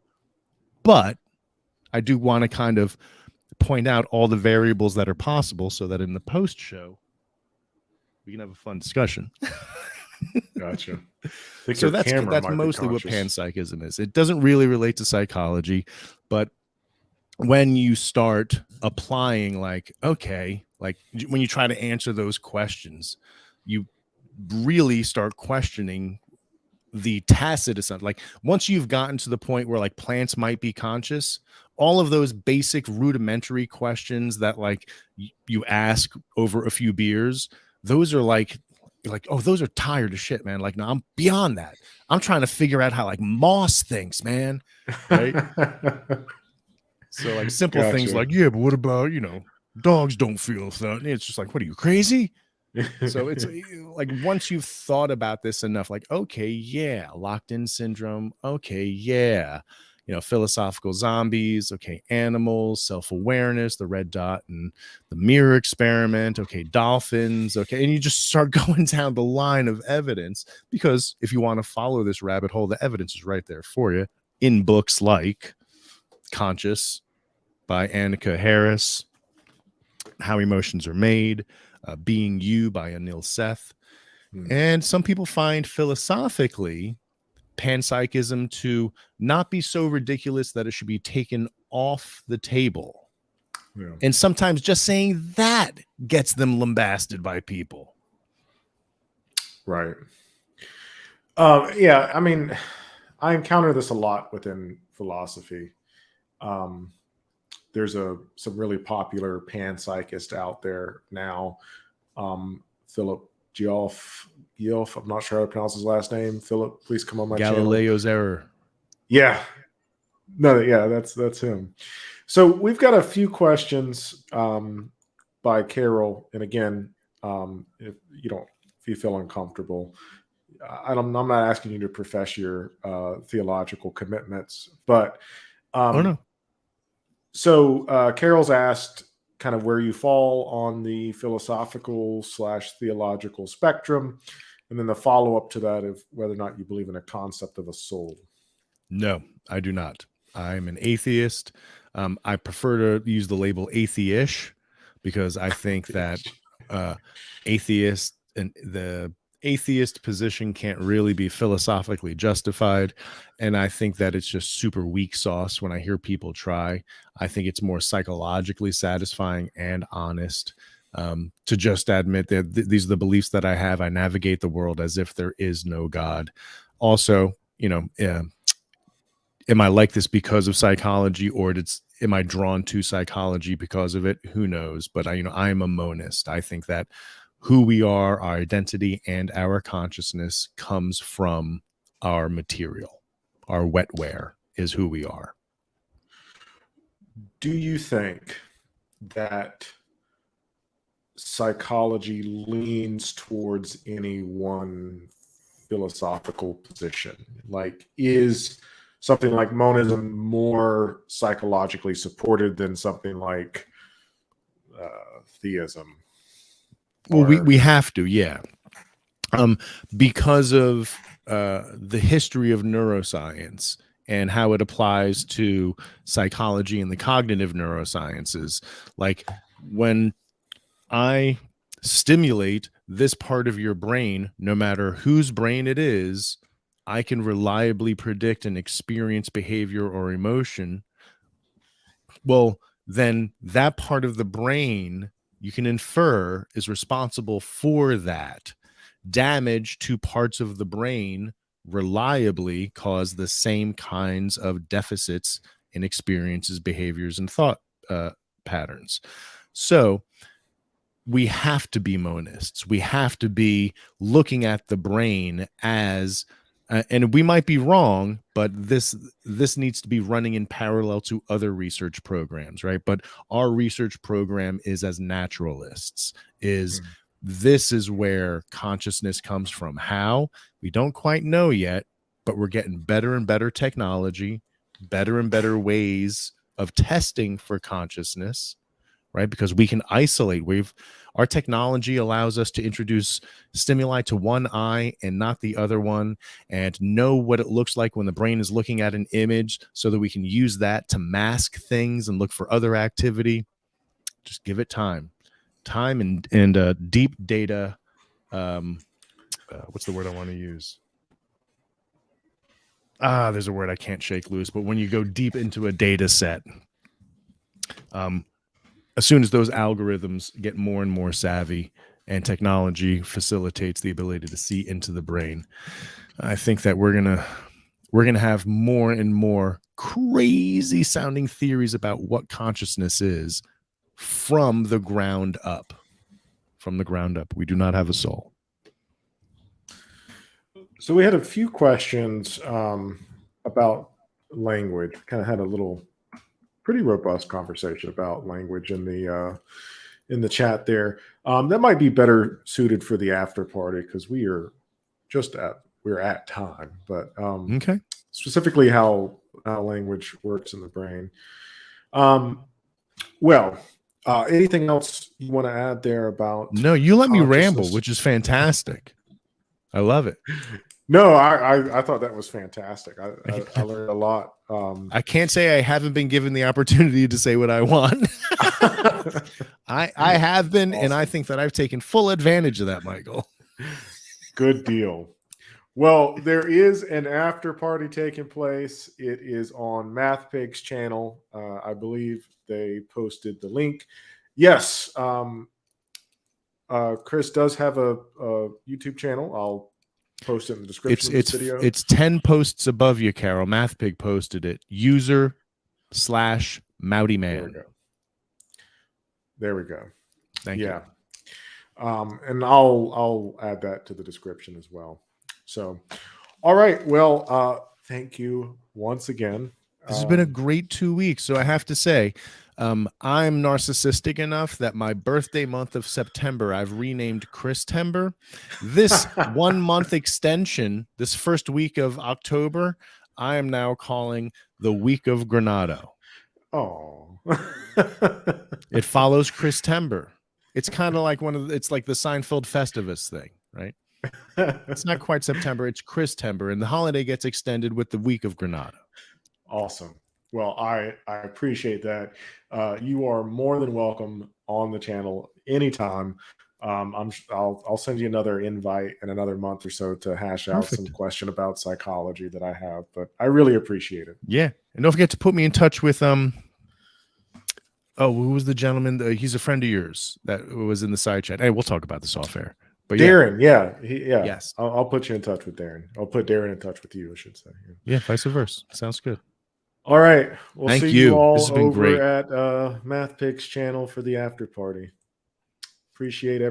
but I do want to kind of point out all the variables that are possible so that in the post show we can have a fun discussion. Gotcha. I think So your that's camera might be mostly what conscious. panpsychism is. It doesn't really relate to psychology, but when you start applying, like, okay, like when you try to answer those questions, you really start questioning the tacit assumption. Like once you've gotten to the point where like plants might be conscious, all of those basic rudimentary questions that like you ask over a few beers, those are like, oh, those are tired of shit, man. Like, no, I'm beyond that. I'm trying to figure out how like moss thinks, man. Right. So like simple things Gotcha. like, yeah, but what about, dogs don't feel that. It's just like, what are you, crazy? So it's like once you've thought about this enough, like, okay, yeah, locked in syndrome. Okay, yeah, philosophical zombies. Okay, animals, self-awareness, the red dot and the mirror experiment. Okay, dolphins. Okay, and you just start going down the line of evidence, because if you want to follow this rabbit hole, the evidence is right there for you in books like Conscious by Annika Harris, How Emotions Are Made, Being You by Anil Seth. And some people find philosophically panpsychism to not be so ridiculous that it should be taken off the table. Yeah. And sometimes just saying that gets them lambasted by people. Right. Yeah, I mean, I encounter this a lot within philosophy. There's some really popular panpsychist out there now. Philip Gilf, I'm not sure how to pronounce his last name. Philip, please come on my Galileo's channel. error. Yeah. No, yeah, that's him. So we've got a few questions by Carol. And again, if you feel uncomfortable, I'm not asking you to profess your theological commitments, but Oh no. so Carol's asked kind of where you fall on the philosophical / theological spectrum, and then the follow up to that of whether or not you believe in a concept of a soul. No, I do not. I'm an atheist. I prefer to use the label atheish because I think that atheist and the atheist position can't really be philosophically justified. And I think that it's just super weak sauce when I hear people try. I think it's more psychologically satisfying and honest to just admit that these are the beliefs that I have. I navigate the world as if there is no God. Also, am I like this because of psychology, or am I drawn to psychology because of it? Who knows? But I am a monist. I think that who we are, our identity, and our consciousness comes from our material. Our wetware is who we are. Do you think that psychology leans towards any one philosophical position? Like, is something like monism more psychologically supported than something like theism? Well, we have to, yeah. Because of the history of neuroscience and how it applies to psychology and the cognitive neurosciences. Like when I stimulate this part of your brain, no matter whose brain it is, I can reliably predict an experience, behavior, or emotion, well, then that part of the brain you can infer is responsible for that. Damage to parts of the brain reliably cause the same kinds of deficits in experiences, behaviors, and thought patterns. So we have to be monists. We have to be looking at the brain as and we might be wrong, but this needs to be running in parallel to other research programs, right? But our research program is as naturalists, this is where consciousness comes from. How? We don't quite know yet, but we're getting better and better technology, better and better ways of testing for consciousness, right? Because we can isolate. Our technology allows us to introduce stimuli to one eye and not the other one, and know what it looks like when the brain is looking at an image, so that we can use that to mask things and look for other activity. Just give it time and deep data. What's the word I want to use? There's a word I can't shake loose, but when you go deep into a data set, as soon as those algorithms get more and more savvy and technology facilitates the ability to see into the brain, I think that we're gonna have more and more crazy sounding theories about what consciousness is from the ground up. From the ground up. We do not have a soul. So we had a few questions about language. We kind of had a little pretty robust conversation about language in the chat there. That might be better suited for the after party, because we're at time, but Okay. specifically how language works in the brain. Anything else you want to add there about? No, you let me ramble, which is fantastic. I love it. No, I thought that was fantastic. I learned a lot. I can't say I haven't been given the opportunity to say what I want. I have been, awesome. And I think that I've taken full advantage of that, Michael. Good deal. Well, there is an after party taking place. It is on MathPig's channel. I believe they posted the link. Yes, Chris does have a YouTube channel. I'll post it in the description of this video. It's 10 posts above you, Carol. MathPig posted it. User/Maute Man. There we go. Thank you. And I'll add that to the description as well. So, all right. Well, thank you once again. This has been a great 2 weeks. So I have to say, I'm narcissistic enough that my birthday month of September, I've renamed Chris-tember. This 1 month extension, this first week of October, I am now calling the week of Granado. Oh, it follows Chris-tember. It's kind of like it's like the Seinfeld Festivus thing, right? It's not quite September, it's Chris-tember, and the holiday gets extended with the week of Granado. Awesome. Well, I appreciate that. You are more than welcome on the channel anytime. I'll send you another invite in another month or so to hash out some question about psychology that I have, but I really appreciate it. Yeah. And don't forget to put me in touch with who was the gentleman? He's a friend of yours that was in the side chat. Hey, we'll talk about this off air. But Darren, yeah. Yes. I'll put you in touch with Darren. I'll put Darren in touch with you, I should say. Yeah, vice versa. Sounds good. All right. We'll Thank see you all this has been over great. at MathPig's channel for the after party. Appreciate everyone.